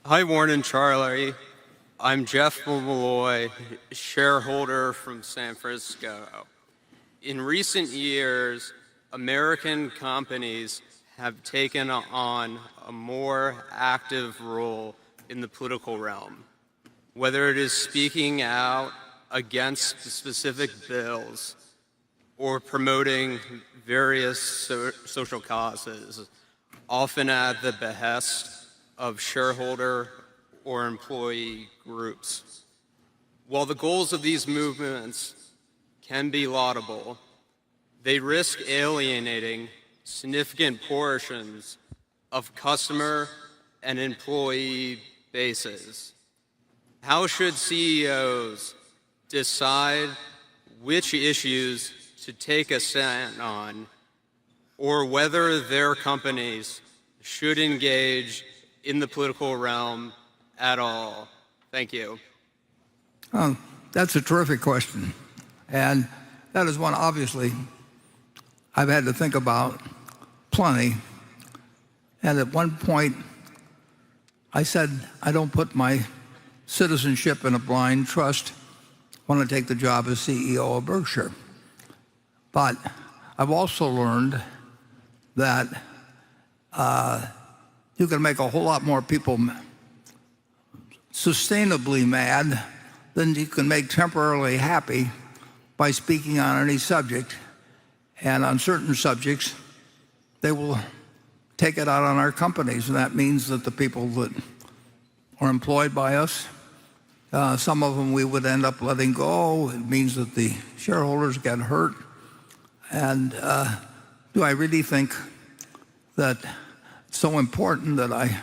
Hi, Warren and Charlie. I'm Jeff Malloy, shareholder from San Francisco. In recent years, American companies have taken on a more active role in the political realm, whether it is speaking out against specific bills or promoting various social causes, often at the behest of shareholder or employee groups. While the goals of these movements can be laudable, they risk alienating significant portions of customer and employee bases. How should CEOs decide which issues to take a stand on, or whether their companies should engage in the political realm at all? Thank you. That's a terrific question. And that is one, obviously, I've had to think about plenty. And at one point, I said, I don't put my citizenship in a blind trust when I take the job as CEO of Berkshire. But I've also learned that you can make a whole lot more people sustainably mad than you can make temporarily happy by speaking on any subject. And on certain subjects, they will take it out on our companies. And that means that the people that are employed by us, some of them we would end up letting go. It means that the shareholders get hurt. And do I really think that it's so important that I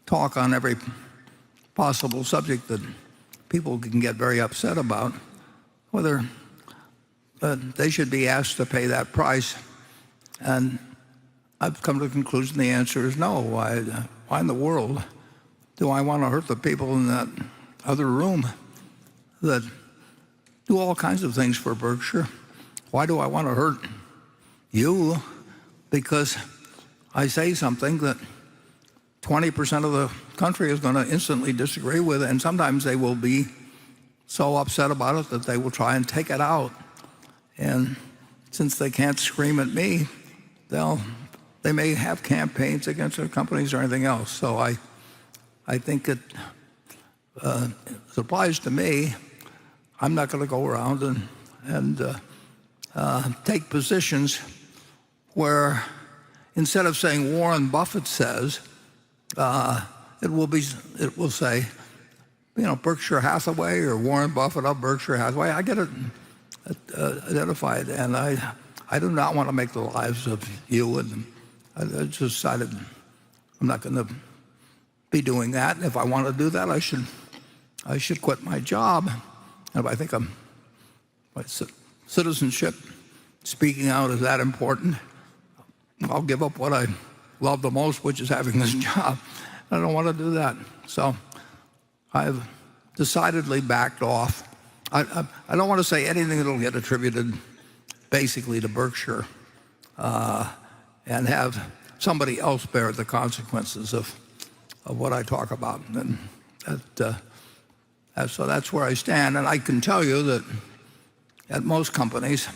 talk on every possible subject that people can get very upset about, whether they should be asked to pay that price? And I've come to the conclusion the answer is no. Why in the world do I want to hurt the people in that other room that do all kinds of things for Berkshire? Why do I want to hurt you because I say something that 20% of the country is going to instantly disagree with, and sometimes they will be so upset about it that they will try and take it out. And since they can't scream at me, they may have campaigns against their companies or anything else. So I think it applies to me. I'm not going to go around and take positions where instead of saying Warren Buffett says, it will say, Berkshire Hathaway or Warren Buffett of Berkshire Hathaway. I get it identified, and I do not want to make the lives of you. And I just decided I'm not going to be doing that. And if I want to do that, I should quit my job. And if I think my citizenship, speaking out, is that important, I'll give up what I love the most, which is having this job. I don't want to do that. So I've decidedly backed off. I don't want to say anything that will get attributed basically to Berkshire and have somebody else bear the consequences of what I talk about. And so that's where I stand. And I can tell you that at most companies,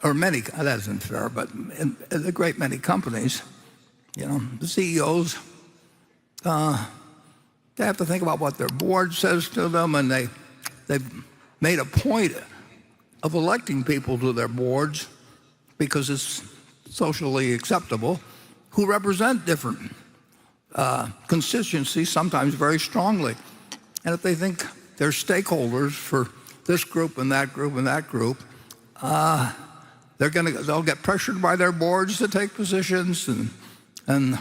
or many, that isn't fair, but in a great many companies, the CEOs, they have to think about what their board says to them, and they've made a point of electing people to their boards because it's socially acceptable, who represent different constituencies, sometimes very strongly. And if they think they're stakeholders for this group and that group and that group, they'll get pressured by their boards to take positions, and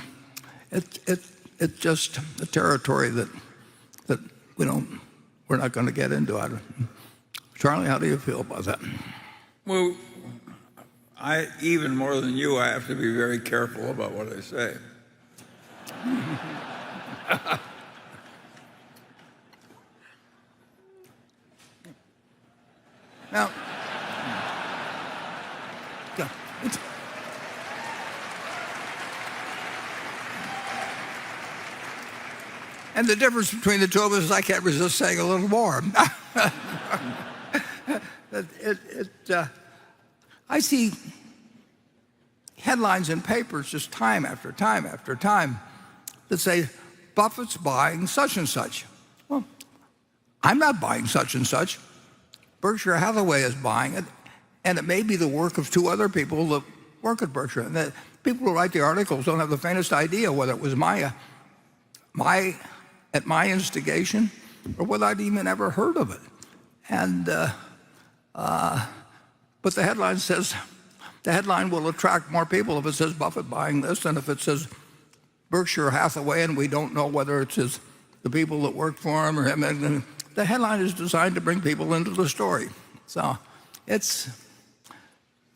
it's just a territory that we're not going to get into. Charlie, how do you feel about that? Well, even more than you, I have to be very careful about what I say. Now, And the difference between the two of us is I can't resist saying a little more. I see headlines in papers just time after time after time that say, Buffett's buying such and such. Well, I'm not buying such and such. Berkshire Hathaway is buying it, and it may be the work of two other people that work at Berkshire. And the people who write the articles don't have the faintest idea whether it was at my instigation or whether I'd even ever heard of it. And but the headline will attract more people if it says Buffett buying this than if it says Berkshire Hathaway, and we don't know whether it's the people that work for him or him. And the headline is designed to bring people into the story. So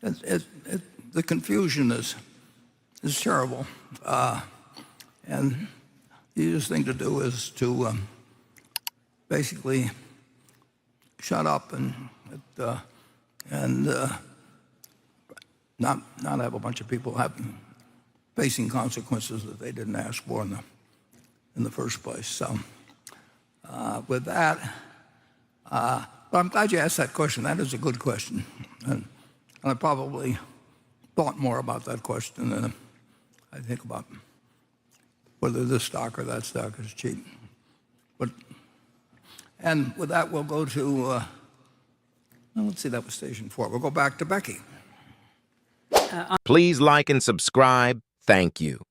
the confusion is terrible. And the easiest thing to do is to basically shut up and not have a bunch of people facing consequences that they didn't ask for in the first place. So with that, but I'm glad you asked that question. That is a good question, and I probably thought more about that question than I think about whether this stock or that stock is cheap. And with that, we'll go to let's see, that was station 4. We'll go back to Becky. Please like and subscribe. Thank you.